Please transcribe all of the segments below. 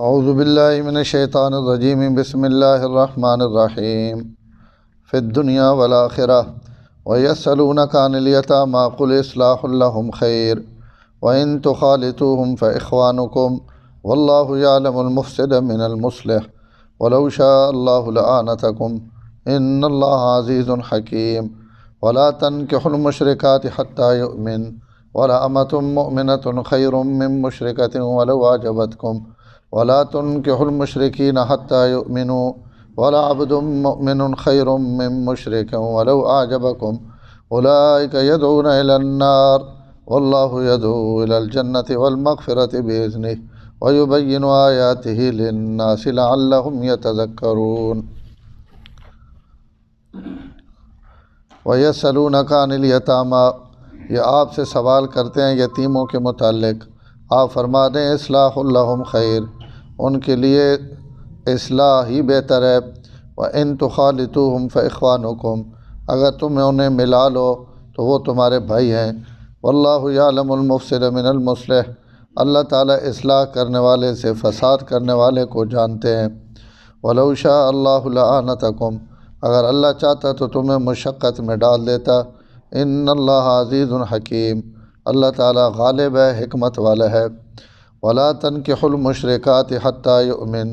اعوذ باللہ من الشیطان الرجیم بسم اللہ الرحمن الرحیم فی الدنیا والآخرہ ویسألونک عن الیتامی قل اصلاح لہم خیر وإن تخالطوہم فإخوانکم واللہ یعلم المفسد من المصلح ولو شاء اللہ لأعنتکم ان اللہ عزیز حکیم ولا تنکحوا المشرکات حتی یؤمن ولأمة مؤمنة خیر من مشرکة ولو أعجبتکم ولا تنكحوا المشركين حتى يؤمنوا ولعبد مؤمن خير من مشرك ولو أعجبكم أولئك يدعون إلى النار والله يدعو إلى الجنة والمغفرة بإذنه ويبين آياته للناس لعلهم يتذكرون ويسألونك عن اليتامى، یہ آپ سے سوال کرتے ہیں یتیموں کے متعلق، آپ فرما دیں اصلاح لہم خیر، ان کے لیے اصلاح ہی بہتر ہے۔ وَإِن تُخَالِطُوهُمْ فَإِخْوَانُكُمْ، اگر تم انہیں ملا لو تو وہ تمہارے بھائی ہیں۔ وَاللَّهُ يَعْلَمُ الْمُفْسِدَ مِنَ الْمُصْلِحِ، اللہ تعالیٰ اصلاح کرنے والے سے فساد کرنے والے کو جانتے ہیں۔ وَلَوْ شَاءَ اللَّهُ لَأَعْنَتَكُمْ، اگر اللہ چاہتا تو تمہیں مشقت میں ڈال دیتا۔ ان اللہ عزیز حکیم، اللہ تعالیٰ غالب ہے، حکمت والا ہے۔ ولا تنکحوا المشرکات حتی یؤمن،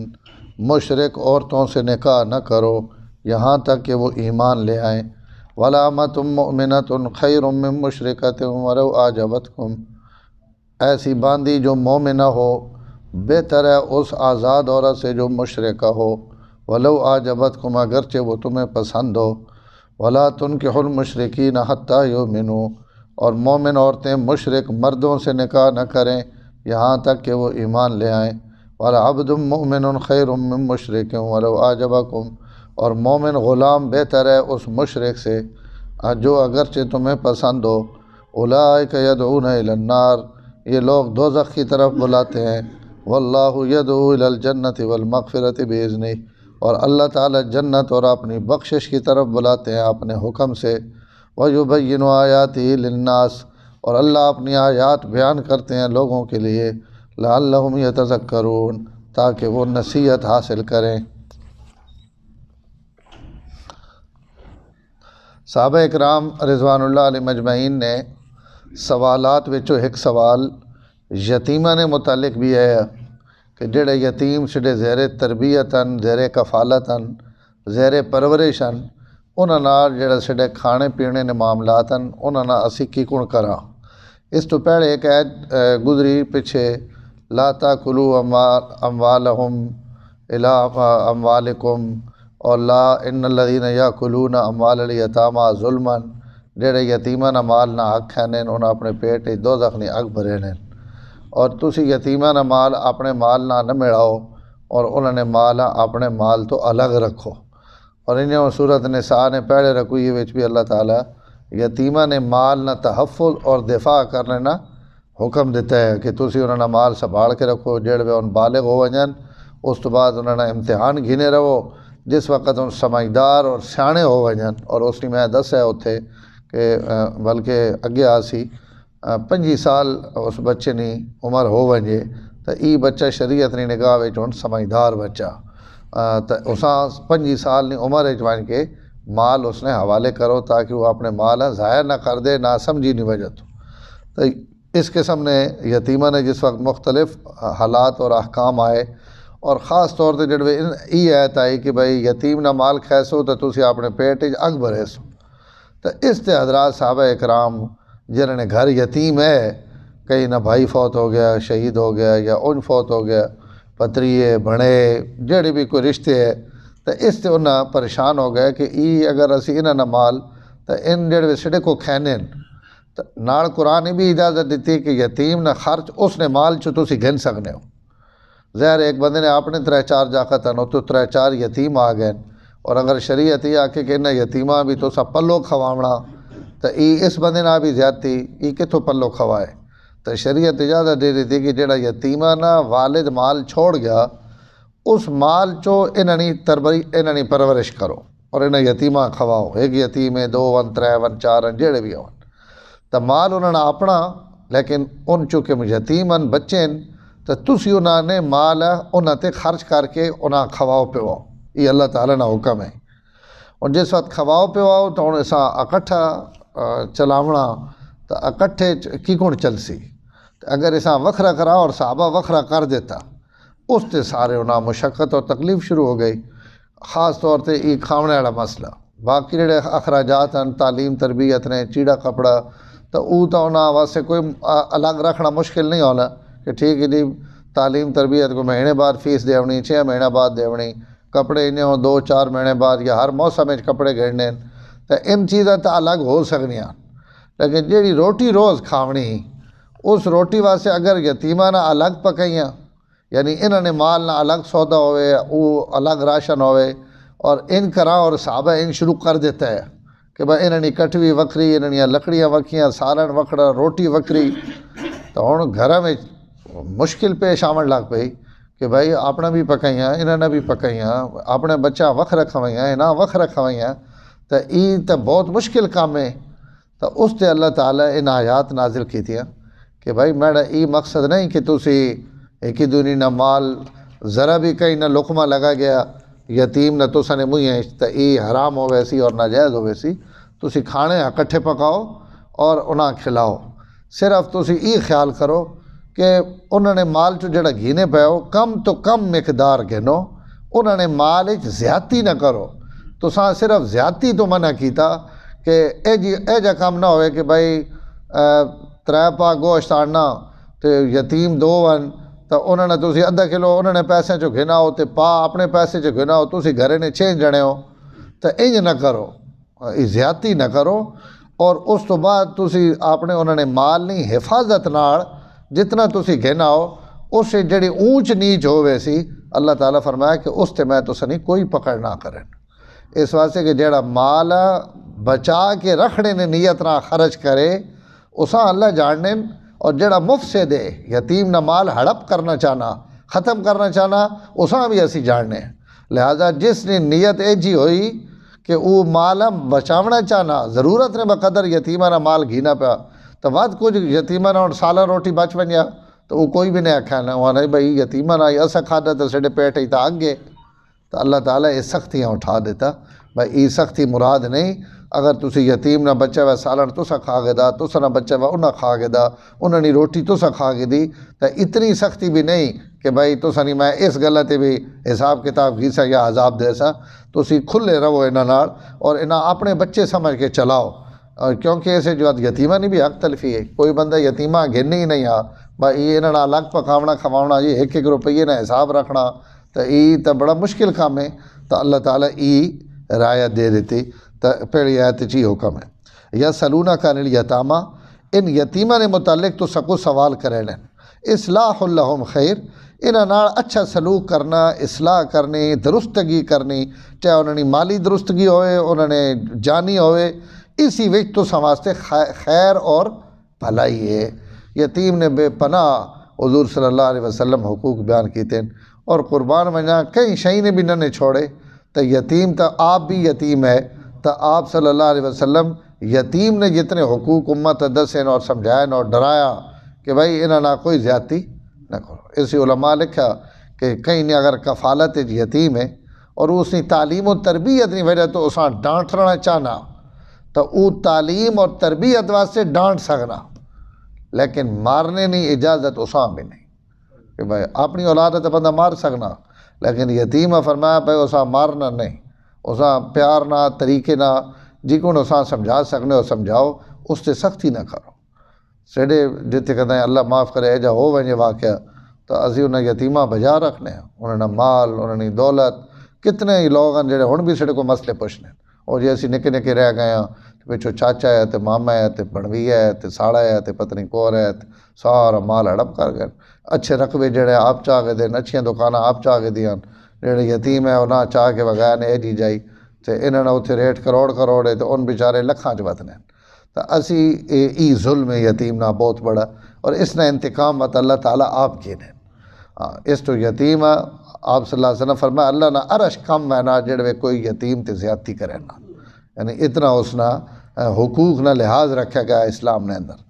مشرک عورتوں سے نکاح نہ کرو یہاں تک کہ وہ ایمان لے آئیں۔ ولامۃ مؤمنۃ خیر من مشرکۃ ولو اعجبتکم، ایسی باندی جو مومنہ ہو بہتر ہے اس آزاد عورت سے جو مشرکہ ہو، ولو اعجبتکم، اگرچہ وہ تمہیں پسند ہو۔ ولا تنکحوا المشرکین حتی یؤمنوا، اور مومن عورتیں مشرک مردوں سے نکاح نہ کریں یہاں تک کہ وہ ایمان لے آئیں۔ وَلَعَبْدٌ مُّؤْمِنٌ خَيْرٌ مِّن مُّشْرِكٍ وَلَوْ أَعْجَبَكُمْ، اور مومن غلام بہتر ہے اس مشرک سے جو اگرچہ تمہیں پسند ہو۔ أُولَٰئِكَ يَدْعُونَ إِلَى النَّارِ، یہ لوگ دوزخ کی طرف بلاتے ہیں۔ وَاللَّهُ يَدْعُو إِلَى الْجَنَّةِ وَالْمَغْفِرَةِ بِإِذْنِهِ، اور اللہ تعالیٰ جنت اور اپنی بخشش کی طرف بلاتے ہیں اپنے حکم سے۔ وَيُبَيِّنُ آيَاتِهِ لِلنَّاسِ، اور اللہ اپنی آیات بیان کرتے ہیں لوگوں کے لیے، لعلہم یتذکرون، تاکہ وہ نصیحت حاصل کریں۔ صحابہ اکرام رضوان اللہ علیہ مجمعین نے سوالات وچوں ایک سوال یتیماں نے متعلق بھی ہے کہ جڑے یتیم سڈے زیر تربیتاً، زیر کفالتاً، زیر پرورشاً، انہاں نال جڑا سڈے کھانے پینے نے معاملات ہیں انہاں نال اسی کی کون کراں۔ اس تو پہلے ایک آیت گزری پیچھے، لا تاکلوا اموالہم الی اموالکم، اور لا ان الذین یاکلون اموال الیتامی ظلما، جڑے یتیماں نہ مال نہ حق کھانے انہاں اپنے پیٹ دوزخ نی اگ بھرے نے، اور تسی یتیماں نہ مال اپنے مال نہ ملاؤ اور انہوں نے مال اپنے مال تو الگ رکھو۔ اور انہیں صورت نساء نے پہلے رکوئی وچ بھی اللہ تعالیٰ یتیماں نے مال نہ تحفظ اور دفاع کرنے نہ حکم دیتا ہے کہ تسی انہوں نے مال سنبھال کے رکھو، جڑے ان بالغ ہو ونجن اس تو بعد انہوں نے امتحان گھنے رہو، جس وقت ان سمجھدار اور سیانے ہو ونجن۔ اور اس نے میں دس ہے اتھے کہ بلکہ اگے آسی 25 سال اس بچے نی عمر ہو ونجے تو ای بچہ شریعت نی نگاہ وچ ہن سمجھدار بچہ، تو اساں 25 سال نی عمر وچ ون کے مال اس نے حوالے کرو تاکہ وہ اپنے مال ضائع نہ کر دے، نہ سمجھی نہیں وجہ تو اس قسم نے یتیمہ نے جس وقت مختلف حالات اور احکام آئے، اور خاص طور تے جڑے ای آیت آئی کہ بھائی یتیم نہ مال کھیسو تو تسی اپنے پیٹ اگ بھرے سو، تو اس تے حضرات صحابہ اکرام جنہوں نے گھر یتیم ہے، کہیں نہ بھائی فوت ہو گیا، شہید ہو گیا، یا ان فوت ہو گیا، پتریے بھنے جڑے بھی کوئی رشتے ہے، تو اس سے انہاں پریشان ہو گئے کہ ای اگر اسی انہاں نہ مال تو ان جڑے سڑے کو کھینے تو نال قرآن نے بھی اجازت دیتی کہ یتیم نہ خرچ اس نے مال چو تسی گھن سکنے ہو۔ ظاہر ایک بندے نے اپنے 3-4 جاکت ہیں تو 3-4 یتیم آ گئے، اور اگر شریعت یہ آکے کہ انہیں یتیمہ بھی تو سا پلو کھواونا تو ای اس بندے نہ بھی زیادتی ای کتوں پلو کھوائے، تو شریعت اجازت دے دیتی کہ جڑا یتیمہ نہ والد مال چھوڑ گیا اس مال چو انہنی پرورش کرو اور انہیں یتیمہ کھواؤ، ایک یتیم ہے 2 ون 3 ون 4 جڑے بھی ہون تو مال انہوں نے اپنا، لیکن ان چونکہ یتیمن بچے تو تسی انہاں نے مال انہاں تے خرچ کر کے انہاں کھواؤ پواؤ، یہ اللہ تعالیٰ نا حکم ہے۔ اور جس وقت کھواؤ پواؤ تو ہن اساں اکٹھا چلاونا تو اکٹھے کی کون چلسی، اگر اساں وکھرا کرا اور صحابہ وکھرا کر دیتا اس تے سارے انہاں مشقت اور تکلیف شروع ہو گئی، خاص طور تے یہ کھاونے والا مسئلہ۔ باقی جڑے اخراجات ہیں تعلیم تربیت نے چیڑا کپڑا تو وہ تو انہاں واسطے کوئی الگ رکھنا مشکل نہیں ہونا کہ ٹھیک ہے جی تعلیم تربیت کو مہینے بعد فیس دیونی 6 مہینے بعد دیونی، کپڑے انہیں 2-4 مہینے بعد یا ہر موسم میں کپڑے گھڑنے، تو ان چیزیں تو الگ ہو سکنیاں، لیکن جیڑی روٹی روز کھاونی اس روٹی واسطے اگر یتیمہ نہ الگ پکائیاں، یعنی انہوں نے مال نہ الگ سودا ہوئے وہ الگ راشن ہوئے اور ان کراں اور صحابہ ان شروع کر دیتا ہے کہ بھائی انہوں نے کٹوی وکری، انہوں نے لکڑیاں وکھیاں، سالن وکھڑا، روٹی وکری، تو ہن گھر میں مشکل پیش آمن لگ پئی کہ بھائی اپنا بھی پکائیاں انہوں نے بھی پکائیاں، اپنے بچہ وکھرا کھوائیاں انہاں وکھرا کھوائیاں، تو یہ تو بہت مشکل کام ہے۔ تو اس تے اللہ تعالیٰ ان آیات نازل کیتیاں کہ بھائی میرا یہ مقصد نہیں کہ تسی ایک ہی دنیا نہ مال ذرا بھی کہیں نہ لقمہ لگا گیا یتیم نہ تساں نے منہ تو یہ حرام ہوئے سی اور ناجائز ہوئے سی، تسی کھانے اکٹھے پکاؤ اور انہاں کھلاؤ، صرف تسی یہ خیال کرو کہ انہوں نے مال چو جڑا گھینے پہ ہو کم تو کم مقدار گھنو، انہوں نے مال زیادتی نہ کرو، تساں صرف زیادتی تو منع کیتا کہ اے جا کام نہ ہوئے کہ بھائی 3 پا گوشت آنا تو یتیم 2 ون تو انہوں نے تسی ½ کلو انہوں نے پیسے چو گھنا ہو تو پا اپنے پیسے چو گھنا ہو، تسی گھرے نے 6 جنے ہو، تو انج نہ کرو، زیادتی نہ کرو۔ اور اس تو بعد تسی اپنے انہوں نے مال نہیں حفاظت نال جتنا تسی گھنا ہو اس سے جڑی اونچ نیچ ہوئے سی اللہ تعالیٰ فرمایا کہ اس تے میں تساں نہیں کوئی پکڑ نہ کریں، اس واسطے کہ جڑا مال بچا کے رکھنے نے نیت نہ خرچ کرے اساں اللہ جاننے، اور جڑا مفسد ہے یتیم نہ مال ہڑپ کرنا چاہنا ختم کرنا چاہنا اساں بھی اسی جاننے، لہذا جس نے نیت ایجی ہوئی کہ وہ مال بچاونا چاہنا ضرورت نے بقدر یتیمہ نہ مال گھینا پیا تو ود کچھ یتیمہ نہ سالن روٹی بچ ونیا تو وہ کوئی بھی نہیں آکھا نہ وہ نہیں بھائی یتیمہ نہ ایسا کھادا تو سڈے پیٹ ہی تو آگے، تو اللہ تعالیٰ یہ سختیاں اٹھا دیتا بھائی یہ سختی مراد نہیں، اگر تسی یتیم نہ بچہ ہوا سالن تسا کھا گے دا، تسا نہ بچہ ہوا انہاں کھا گے دا، انہوں نے روٹی تسا کھا گے دی، تو اتنی سختی بھی نہیں کہ بھائی تسا نہیں میں اس گلہ تے بھی حساب کتاب گھیسا یا عذاب دے سا، تسی کھلے رہو انہاں نال اور انہاں اپنے بچے سمجھ کے چلاؤ، کیونکہ اسے جو یتیمہ نہیں بھی حق تلفی ہے، کوئی بندہ یتیمہ گھنی ہی نہیں بھائی یہ انہاں الگ پکاونا کھواونا یہ 1-1 روپیے نہ حساب رکھنا تو یہ تو بڑا مشکل کام ہے، تو اللہ تعالیٰ یہ رعایت دے دیتی۔ تو پہلی آیت چی حکم ہے یا سلونک عن الیتامی، ان یتیمہ نے متعلق تو سکو سوال کرے لیں، اصلاح لہم خیر، انہاں نال اچھا سلوک کرنا، اصلاح کرنی، درستگی کرنی، چاہے انہوں نے مالی درستگی ہوئے انہوں نے جانی ہوئے، اسی وقت تو سماستے خیر اور بھلائی ہے۔ یتیم نے بے پناہ حضور صلی اللہ علیہ وسلم حقوق بیان کیتے ہیں اور قربان منجا کئی شئی نے بھی نہ چھوڑے، تو یتیم تو آپ بھی یتیم ہے، تو آپ صلی اللہ علیہ وسلم یتیم نے جتنے حقوق امت دسیں اور سمجھائیں اور ڈرایا کہ بھائی انہاں نہ کوئی زیادتی نہ کرو۔ اسی علماء لکھا کہ کہیں نے اگر کفالت یتیم ہے اور اس نے تعلیم و تربیت نہیں وجہ تو اساں ڈانٹنا چاہنا تو وہ تعلیم اور تربیت واسطے ڈانٹ سکنا، لیکن مارنے نہیں اجازت اساں بھی نہیں کہ بھائی اپنی اولاد تو بندہ مار سکنا، لیکن یتیم فرمایا بھائی اساں مارنا نہیں، اساں پیار نہ طریقے نہ جی کو اساں سمجھا سکنے اور سمجھاؤ، اس سے سختی نہ کرو۔ سیڈے جتے کہتے ہیں اللہ معاف کرے ایجا ہو ونجے واقعہ تو اسی انہیں یتیمہ بجا رکھنے ہیں، انہوں نے مال انہوں نے دولت، کتنے ہی لوگ ہیں جڑے ہن بھی سیڈے کو مسئلے پوچھنے اور جی اسی نکے نکے رہ گئے ہیں پچھو چاچا ہے تے ماما ہے تے بڑوی ہے تے ساڑا ہے تے پتہ نہیں کور ہے تے سارا مال ہڑپ کر گئے، اچھے رقبے جڑے آپ چاہ کے دین، اچھیاں دکاناں آپ چاہ کے دیاں، جڑے یتیم ہے انہاں چاہ کے وغیرہ نے جی جائی تے انہوں نے اتنے ریٹ کروڑ ہے تو ان بیچارے لکھاں چ وطنے، تو اسی ای ظلم ہے یتیم نہ بہت بڑا، اور اس نے انتقام وط اللہ تعالیٰ آپ کے نے اس تو یتیم آپ صلی اللہ علیہ وسلم فرمایا اللہ نہ عرش کم ہے نہ جڑے کوئی یتیم تے زیادتی کرے نہ، یعنی اتنا اس نہ حقوق نہ لحاظ رکھا گیا اسلام نے اندر۔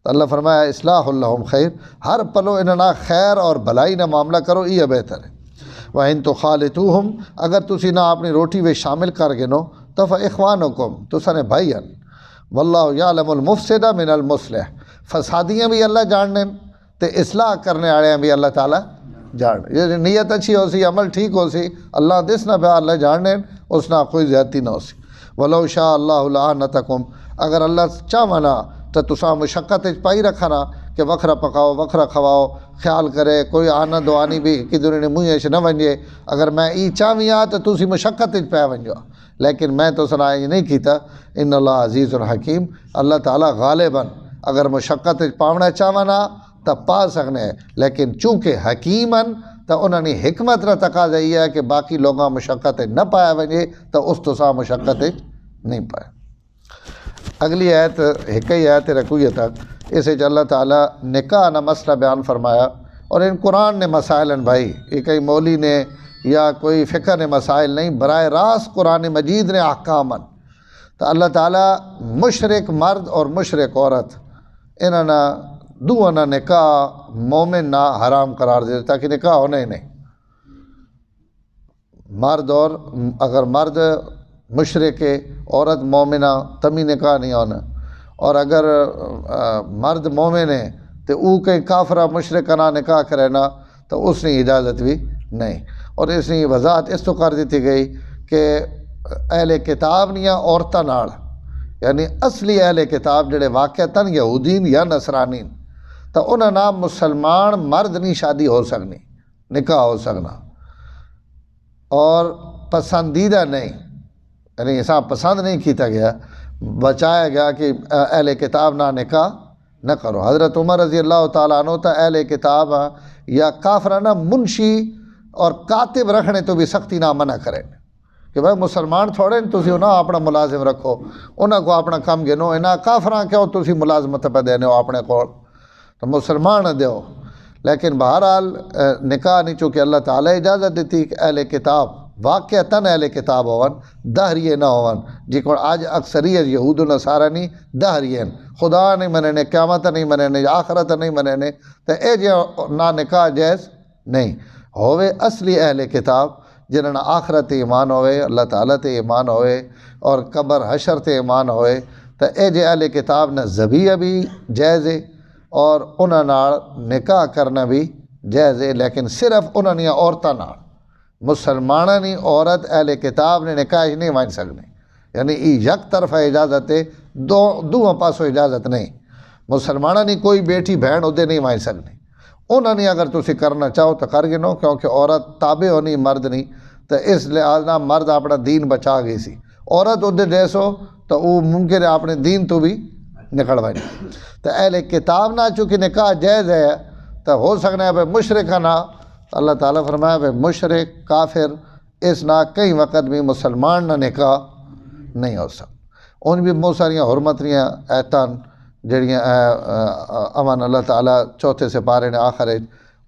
تو اللہ فرمایا اصلاح اللہم خیر، ہر پلو انہاں خیر اور بھلائی نہ معاملہ کرو، یہ بہتر ہے۔ وَإِن تُخَالِطُوهُمْ، اگر تسی نہ اپنی روٹی وچ شامل کر گنو تو فَإِخْوَانُكُمْ، تساں بھائیاں۔ وَاللَّهُ يَعْلَمُ الْمُفْسِدَ مِنَ الْمُصْلِحِ، فسادیاں بھی اللہ جاننے تے اصلاح کرنے والے بھی اللہ تعالیٰ جان، یہ نیت اچھی ہو سی، عمل ٹھیک ہو سی، اللہ دس نہ پہ اللہ جاننے، اس نہ کوئی زیادتی نہ ہو سی۔ وَلَوْ شَاءَ اللَّهُ لَأَعْنَتَكُمْ، اگر اللہ چاہونا تو تساں مشقت پائی رکھنا کہ وکھرا پکاؤ وکھرا کھواؤ، خیال کرے کوئی آنا دوانی بھی کدھر نے منہ نہ ونجے، اگر میں ای چاہیے تو تسی مشقت پہ ونجو، لیکن میں تو سنا یہ نہیں کیتا۔ ان اللہ عزیز الحکیم، اللہ تعالیٰ غالباً اگر مشقت پاونا چاہونا تو پا سکنے، لیکن چونکہ حکیماً تو انہوں نے حکمت را تقاضا یہ ہے کہ باقی لوگاں مشقت نہ پایا ونجے تو اس تو سا مشقت نہیں پائے۔ اگلی آیت ایک ہی آیت رکویہ تک، اسے اللہ تعالیٰ نکاح نہ مسئلہ بیان فرمایا، اور ان قرآن نے مسائل ہیں بھائی، یہ کئی مولی نے یا کوئی فقہ نے مسائل نہیں، براہ راست قرآن مجید نے احکاماً۔ تو اللہ تعالیٰ مشرک مرد اور مشرک عورت انہوں نے دونوں نہ نکاح مومن نہ حرام قرار دے تاکہ نکاح ہونے ہی نہیں۔ مرد اور اگر مرد مشرک عورت مومنہ تمی نکاح نہیں ہونا، اور اگر مرد مومن ہے تو او کہیں کافرہ مشرکانہ نکاح کرے نا تو اس نے اجازت بھی نہیں۔ اور اس نے وضاحت اس تو کر دیتی گئی کہ اہل کتاب نہیں عورتاں نال، یعنی اصلی اہل کتاب جڑے واقعتاً یہودین یا نصرانین، تو انہاں نام مسلمان مرد نہیں شادی ہو سکنی، نکاح ہو سکنا، اور پسندیدہ نہیں، یعنی ایسا پسند نہیں کیتا گیا، بچایا گیا کہ اہل کتاب نہ نکاح نہ کرو۔ حضرت عمر رضی اللہ تعالیٰ عنہ تا اہل کتاب یا کافرانہ منشی اور کاتب رکھنے تو بھی سختی نہ منع کریں کہ بھائی مسلمان تھوڑے تسی انہاں اپنا ملازم رکھو، انہاں کو اپنا کام گنو، انہاں کافران کیوں تسی ملازمت پہ دینے ہو اپنے کو، تو مسلمان دیو۔ لیکن بہرحال نکاح نہیں، چونکہ اللہ تعالیٰ اجازت دیتی کہ اہل کتاب واقعتاً اہل کتاب ہون، دہریے نہ ہون، جی کو آج اکثریت یہود و نصارہ نہیں دہریے، خدا نہیں مننے، قیامت نہیں مننے، آخرت نہیں مننے، تو اے جو نہ نکاح جائز نہیں ہوئے۔ اصلی اہل کتاب جنہوں نے آخرت ایمان ہوئے، اللہ تعالیٰ تے ایمان ہوئے اور قبر حشر تے ایمان ہوئے، تو اے جو اہل کتاب نے ذبیح بھی جائز ہے اور انہاں نال نکاح کرنا بھی جائز ہے، لیکن صرف انہاں نے عورتاں نال، مسلمانہ نہیں عورت اہل کتاب نے نکاح نہیں مان سکنے، یعنی یک طرف اجازت ہے، دو پاسوں اجازت نہیں۔ مسلمانہ نہیں کوئی بیٹی بہن ادھے نہیں مان سکنے، انہوں نے اگر تسی کرنا چاہو تو کر گنو، کیونکہ عورت تابع ہونی مرد نہیں، تو اس لحاظ نہ مرد اپنا دین بچا گئی سی، عورت ادھے جیسو تو وہ ممکن ہے اپنے دین تو بھی نکلوائیں۔ تو اہل کتاب نہ چونکہ نکاح جائز ہے تو ہو سکنا ہے بھائی مشرکہ نہ، اللہ تعالیٰ فرمایا بھائی مشرک کافر اس نہ کئی وقت بھی مسلمان نہ نکاح نہیں ہو سکتا۔ ان بھی بہت ساریاں حرمتریاں ایتان جڑیاں امان اللہ تعالیٰ چوتھے سپارے نے آخر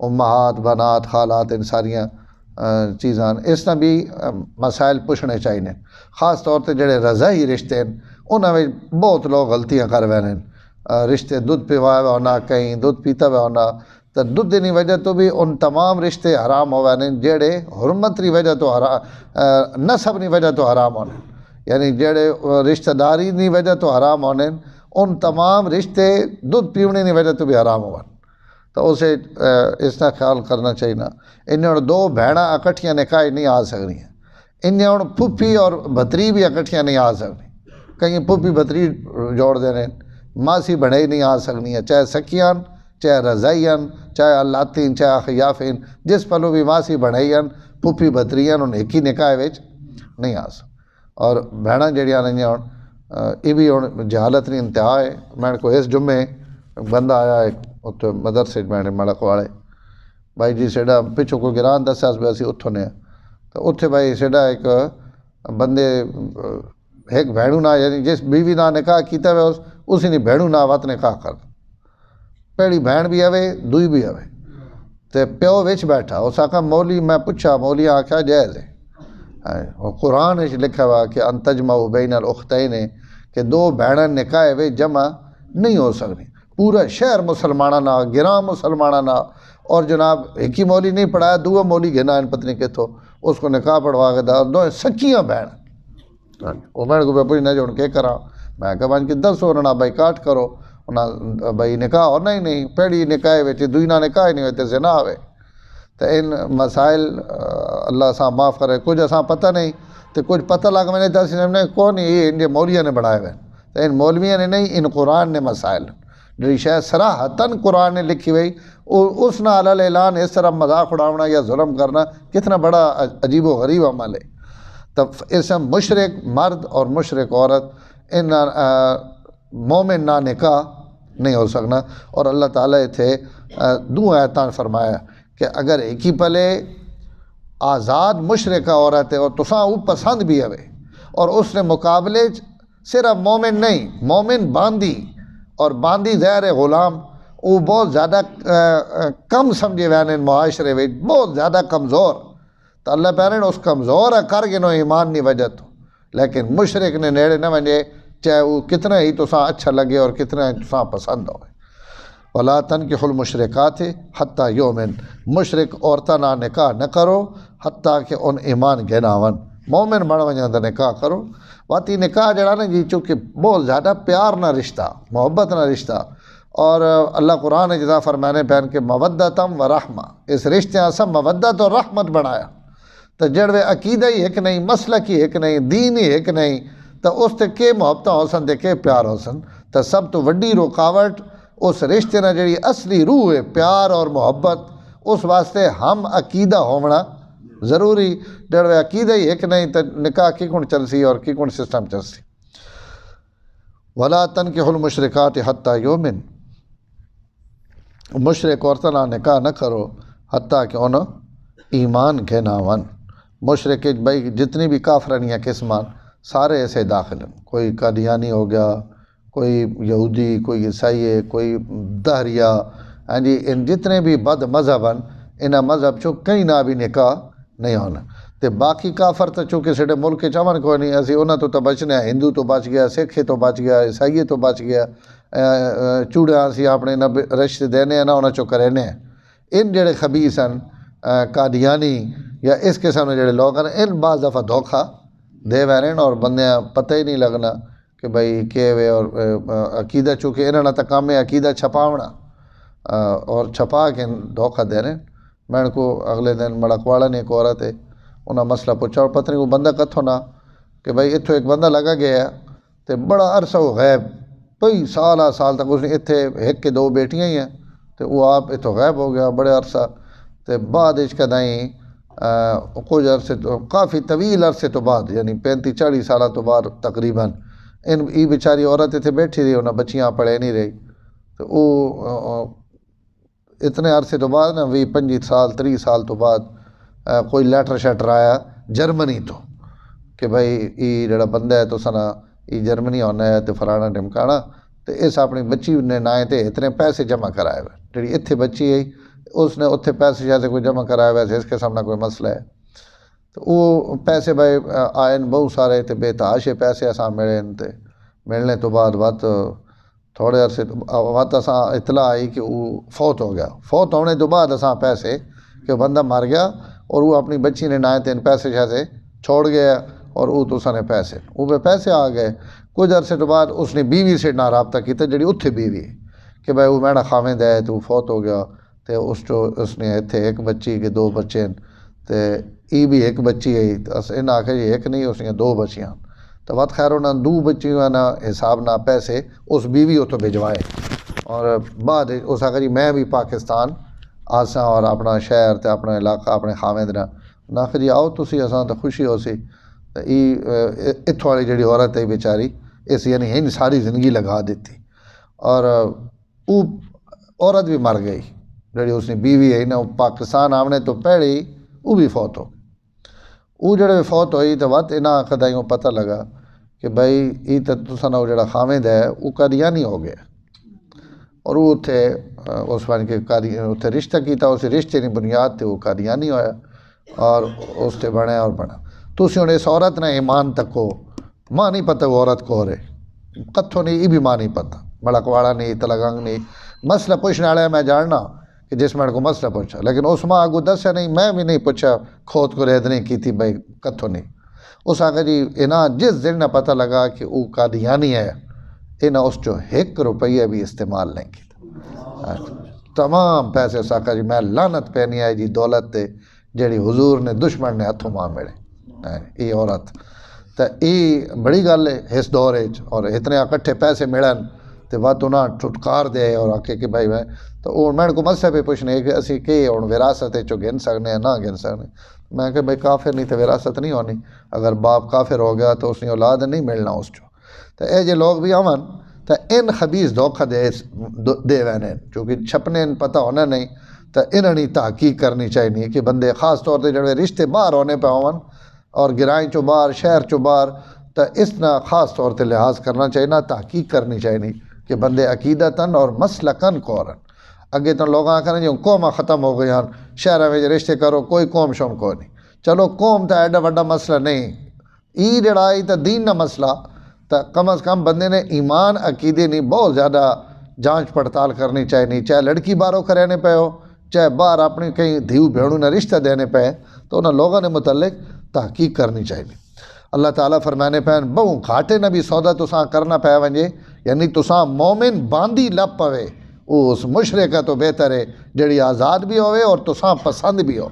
امہات بنات خالات ان ساریاں چیزاں اس نے بھی مسائل پوچھنے چاہیے، خاص طور تے جڑے رضائی رشتے ہیں انہوں میں بہت لوگ غلطیاں کر رہے ہیں، رشتے دودھ پیوا ہوا ہونا، کہیں دودھ پیتا ہوا ہونا، تو دودھ دی وجہ تو بھی ان تمام رشتے حرام ہوا ہیں جڑے حرمت کی وجہ تو حرام، نسب کی وجہ تو حرام ہونے، یعنی جڑے رشتہ داری کی وجہ تو حرام ہونے، ان تمام رشتے دودھ پیونے کی وجہ تو بھی حرام ہوا، تو اسے اس کا خیال کرنا چاہیے۔ انہیں دو بہناں اکٹھیاں نکاح نہیں آ سکنی، انہیں پھپھی اور بھتری بھی اکٹھیاں نہیں آ سکنی، کہیں پھپھی بھتری جوڑ دینے، ماسی بڑھائی نہیں آ سکنی ہے، چاہے سکیاں چاہے رضائیاں چاہے اللاتین چاہے اخیافین، جس پلو بھی ماسی بڑھائیاں پھپھی بھتریاں ان ایک ہی نکاح وچ نہیں آ سک۔ اور بہناں جڑیاں نہیں ہوں یہ بھی ہوں جہالت نہیں انتہا ہے۔ میں کو اس جمعے بندہ آیا ایک اتنے مدرسے میں مڑک والے بھائی جی سیڈا پچھو کوئی گران دسیا بھی اسی اتوں نے، تو اتنے بھائی سیڈا ایک بندے ایک بہنوں نہ یعنی جس بیوی نہ نکاح کیتا ہوا اسی نے بہنوں نہ وت نکاح کر، پہلی بہن بھی آوے دوئی بھی آوے، تے پیو وچ بیٹھا، اس آکھا مولی میں پوچھا مولی آکھا جائز ہے، قرآن لکھا ہوا کہ ان تجمع بین الاختین کہ دو بہنیں نکاح وچ جمع نہیں ہو سکتی، پورا شہر مسلمانہ نہ گراں مسلمانہ نہ، اور جناب ایک ہی مولی نہیں پڑھایا، دوسرا مولی گھنا ان پتنی کے تو اس کو نکاح پڑھوا کے دا دو سکیاں بہن وہ بہن کو پوچھنا جو ان کے کرا میں کہا بہن کی 10 ہونا بائی کاٹ کرو انہاں بھائی نکاح ہونا ہی نہیں، پیڑی نکاح ویچے دوئی نہ نکاح ہی نہیں ہوتے زنا ہوئے۔ تو ان مسائل اللہ صاحب معاف کرے، کچھ اساں پتہ نہیں تو کچھ پتہ لگ میں نے دس نے کون یہ ان مولیاں نے بنائے ہوئے، تو ان مولویاں نے نہیں، ان قرآن نے مسائل جی شاید صراحتاً قرآن نے لکھی ہوئی اس نہ علی اعلان اس طرح مذاق اڑاونا یا ظلم کرنا کتنا بڑا عجیب و غریب عمل ہے۔ تب اس میں مشرک مرد اور مشرک عورت ان مومن نہ نکاح نہیں ہو سکنا، اور اللہ تعالیٰ تھے دو آیتان فرمایا کہ اگر ایک ہی پلے آزاد مشرکہ عورت ہے اور تساں وہ پسند بھی ہوئے اور اس نے مقابلے صرف مومن نہیں مومن باندھی، اور باندھی زہر غلام وہ بہت زیادہ کم سمجھے ہوئے معاشرے میں بہت زیادہ کمزور، تو اللہ پہنے اس کمزور ہے کر کے نو ایمان نہیں وجہ تو، لیکن مشرک نے نیڑے نہ ونجے چاہے وہ کتنا ہی تساں اچھا لگے اور کتنا ہی تساں پسند ہوئے۔ وَلَا تَنْكِحُوا الْمُشْرِكَاتِ حَتَّى يُؤْمِنْ، مشرک عورتاں نہ نکاح نہ کرو حتیٰ کہ ان ایمان گھناون، مومن بن ونجاں دا نکاح کرو۔ واتی نکاح جڑا نا جی چونکہ بہت زیادہ پیار نہ رشتہ محبت نہ رشتہ، اور اللہ قرآن نے جزا فرمانے پہن کے مودتم و رحمہ، اس رشتے سب مودت اور رحمت بنایا، تو جڑوے عقیدہ ہی ایک نہیں، مسلک ہی ایک نہیں، دین ہی ایک نہیں، تو اس تے کے محبتاں ہو سن تے کے پیار ہو سن، تو سب تو وڈی رکاوٹ اس رشتے نہ جڑی اصلی روح ہے پیار اور محبت، اس واسطے ہم عقیدہ ہونا ضروری، جڑوے عقیدہ ہی ایک نہیں تو نکاح کی کون چلسی اور کی کون سسٹم چلسی۔ وَلَا تَنْكِحُوا الْمُشْرِكَاتِ حَتَّى يُؤْمِنْ، مشرک عورتاں نہ نکاح نہ کرو حتیٰ کہ انہوں ایمان گھناون۔ مشرک بھائی جتنی بھی کافرانیاں قسمان سارے ایسے داخل ہیں، کوئی قادیانی ہو گیا، کوئی یہودی، کوئی عیسائی، کوئی دہریہ، ہاں جی ان جتنے بھی بد مذہب ہیں انہاں مذہب چو کہیں نہ بھی نکاح نہیں ہونا، تے باقی کافر تو چونکہ سڈے ملک چون کوئی نہیں، اسی انہاں تو بچنے، ہندو تو بچ گیا، سکھ تو بچ گیا، عیسائی تو بچ گیا، چوڑا اسی اپنے نہ رشتے دینے ہیں نہ انہاں چو کرینے ہیں۔ ان جڑے خبیث ہیں قادیانی یا اس قسم نے جڑے لوگ ہیں ان بعض دفعہ دھوکھا دے ویریں اور بندے پتہ ہی نہیں لگنا کہ بھائی کہ وے، اور عقیدہ چونکہ انہاں تک کام ہے عقیدہ چھپاونا، اور چھپا کے دھوکھا دے رہے ہیں۔ میں کو اگلے دن مڑکواڑا نے ایک عورت ہے انہاں مسئلہ پوچھا اور پتہ نہیں وہ بندہ کتھوں نہ کہ بھائی اتھوں ایک بندہ لگا گیا ہے تو بڑا عرصہ وہ غائب، کئی سال تک اس نے اتھے ایک کے 2 بیٹیاں ہی ہیں تو وہ آپ اتھوں غائب ہو گیا بڑے عرصہ، تو بعد اس کا دائیں کچھ عرصے تو کافی طویل عرصے تو بعد یعنی 35-40 سالہ تو بعد تقریباً ای بیچاری عورت اتھے بیٹھی رہی، انہیں بچیاں پڑھے نہیں رہی، تو وہ اتنے عرصے تو بعد نا 20-25 سال 30 سال تو بعد کوئی لیٹر شیٹر آیا جرمنی تو کہ بھائی یہ جڑا بندہ ہے تو سنا یہ جرمنی ہونا ہے تو فلانا ڈمکانا، تو اس اپنی بچی نے نائے تے اتنے پیسے جمع کرائے ہوئے، جڑی اتھے بچی ہے اس نے اتھے پیسے جیسے کوئی جمع کرائے ہوئے اس کے سامنے کوئی مسئلہ ہے، تو وہ پیسے بھائی آئے بہت سارے تے بے تحاشے پیسے اساں ملنے تو بعد وقت تھوڑے عرصے وقت اساں اطلاع آئی کہ وہ فوت ہو گیا، فوت ہونے تو بعد اساں پیسے کہ بندہ مر گیا اور وہ اپنی بچی نے نائے تین پیسے جیسے چھوڑ گیا اور وہ تو سنے پیسے وہ پہ پیسے آ گئے۔ کچھ عرصے تو بعد اس نے بیوی سے نہ رابطہ کیتا جڑی اتھے بیوی ہے کہ بھائی وہ میرا خاوند ہے تو وہ فوت ہو گیا، تو اس نے اتھے ایک بچی کے 2 بچے تو ای بھی ایک بچی ہے، انہیں آخر یہ ایک نہیں اس نے 2 بچیاں، تو وقت خیر انہوں نے 2 بچیوں نہ حساب نہ پیسے اس بیوی اتوں بھجوائے، اور بعد اس آخر میں بھی پاکستان آساں اور اپنا شہر تے اپنا علاقہ اپنے خاوند نہ آخر جی آؤ تسی اساں تو خوشی ہو سی، تو اتھوں والی جڑی عورت ہے بیچاری اس یعنی ان ساری زندگی لگا دیتی، اور وہ عورت بھی مر گئی جڑی اس نے بیوی ہے نا، پاکستان آمنے تو پہلے ہی وہ بھی فوت ہو، وہ جڑے فوت ہوئی تو وقت انہاں خدائیوں پتہ لگا کہ بھائی یہ تو تساں وہ جڑا خاوند ہے وہ قادیانی ہو گیا، اور وہ اتھے اس وقت کے اتھے رشتہ کیتا، اس رشتے کی بنیاد تے وہ قادیانی ہویا اور اس تے بنے اور بنا۔ تسی ہن اس عورت نے ایمان تکو، ماں نہیں پتہ وہ عورت کو رہے کتھوں نہیں، یہ بھی ماں نہیں پتہ، مڑکواڑا نہیں تلگنگ نہیں مسئلہ پوچھنے والے میں جاننا کہ جس میں کو مسئلہ پوچھا لیکن اس میں آگو دسیا نہیں میں بھی نہیں پوچھا کھود کو رید نہیں کی تھی بھائی کتھوں نہیں اس آگے جی انہاں جس دن نہ پتہ لگا کہ وہ قادیانی ہے انہاں اس جو 1 روپیہ بھی استعمال نہیں کیتا تمام پیسے اس آگے جی میں لعنت پہنی آئی جی دولت تے جیڑی حضور نے دشمن نے ہتھوں ماں میڑے یہ عورت تو یہ بڑی گل ہے اس دور اور اتنے اکٹھے پیسے ملن تو بات انہاں چھٹکار دے اور آکے کہ بھائی میں تو وہ میں کو مسئلہ پہ پوچھنے کہ اسی کہ ہوں وراثت چو گن سکنے ہیں نہ گن سکنے میں کہ بھائی کافر نہیں تو وراثت نہیں ہونی اگر باپ کافر ہو گیا تو اس نے اولاد نہیں ملنا اس چو تو اے جے لوگ بھی آون تو ان خبیث دھوکھا دے وینے چونکہ چھپنے پتہ ہونا نہیں تو انہوں نے تحقیق کرنی چاہیے کہ بندے خاص طور پہ جڑے رشتے باہر ہونے پہ ہون اور گرائیں چو باہر شہر چو باہر تو اس نہ خاص طور پہ لحاظ کرنا چاہیے نہ تحقیق کرنی چاہیے کہ بندے عقیدتاً اور مسلکن کورن اگے تو لوگ آخر جی قوم ختم ہو گئی ہیں شہر میں رشتے کرو کوئی قوم شوم کو نہیں چلو قوم تو ایڈا وڈا مسئلہ نہیں ای جڑائی تو دین نہ مسئلہ تو کم از کم بندے نے ایمان عقیدے نہیں بہت زیادہ جانچ پڑتال کرنی چاہیے چاہے لڑکی باہروں کرنے پہ ہو چاہے باہر اپنی کہیں دھیو بھیڑوں نے رشتہ دینے پہ تو انہیں لوگوں نے متعلق تحقیق کرنی چاہیے اللہ تعالیٰ فرمانے پہ بہو گھاٹے نہ بھی سودا تساں کرنا پہ ونجے یعنی تساں مومن باندھی لپ پوے اس مشرکہ تو بہتر ہے جڑی آزاد بھی ہوئے اور تساں پسند بھی ہو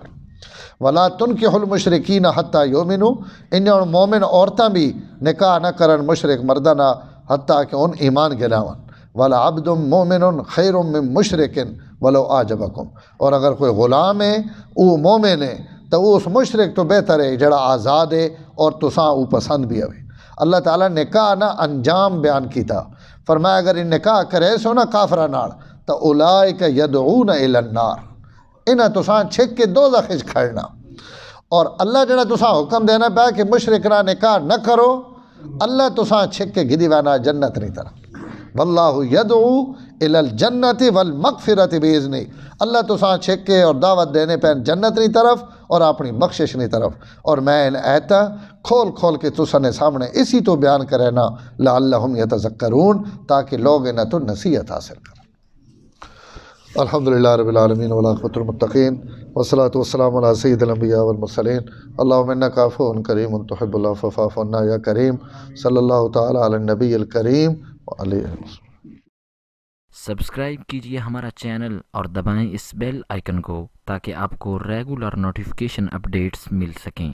ولا تنکحوا المشرکین حتی یؤمنوا انہاں مومن عورتاں بھی نکاح نہ کرن مشرک مرداں نہ حتیٰ کہ ان ایمان گراون ولا عبد مومن خیر من مشرک ولو اعجبکم اور اگر کوئی غلام ہے وہ مومن ہے تو وہ اس مشرک تو بہتر ہے جڑا آزاد ہے اور تساں وہ پسند بھی ہوئے اللہ تعالیٰ نکاح نہ انجام بیان کیتا فرمایا اگر ان نکاح کرے سو نا کافرہ نال تو اولئک یدعون الی النار انہاں تساں چھک کے دوزخ وچ کھڑنا اور اللہ جڑا تساں حکم دینا پیا کہ مشرک نہ نکاح نہ کرو اللہ تساں چھک کے گدی وانا جنت نہیں طرف واللہ یدعو الی الجنت والمغفرت باذنہ اللہ تساں چھک کے اور دعوت دینے پہ جنت نہیں طرف اور اپنی بخشش نہیں طرف اور میں ان ایتا کھول کھول کے تساں نے سامنے اسی تو بیان کرے نا لعلہم یتذکرون تاکہ لوگ انہیں تو نصیحت حاصل کریں الحمدللہ رب العالمین والعاقبۃ للمتقین والصلاۃ والسلام علی سید الانبیاء والمرسلین اللہم انک عفو کریم تحب العفو فاعف عنا یا کریم صلی اللہ تعالی علی النبی الکریم وعلیہ وسلم سبسکرائب کیجئے ہمارا چینل اور دبائیں اس بیل آئیکن کو تاکہ آپ کو ریگولر نوٹیفیکیشن اپڈیٹس مل سکیں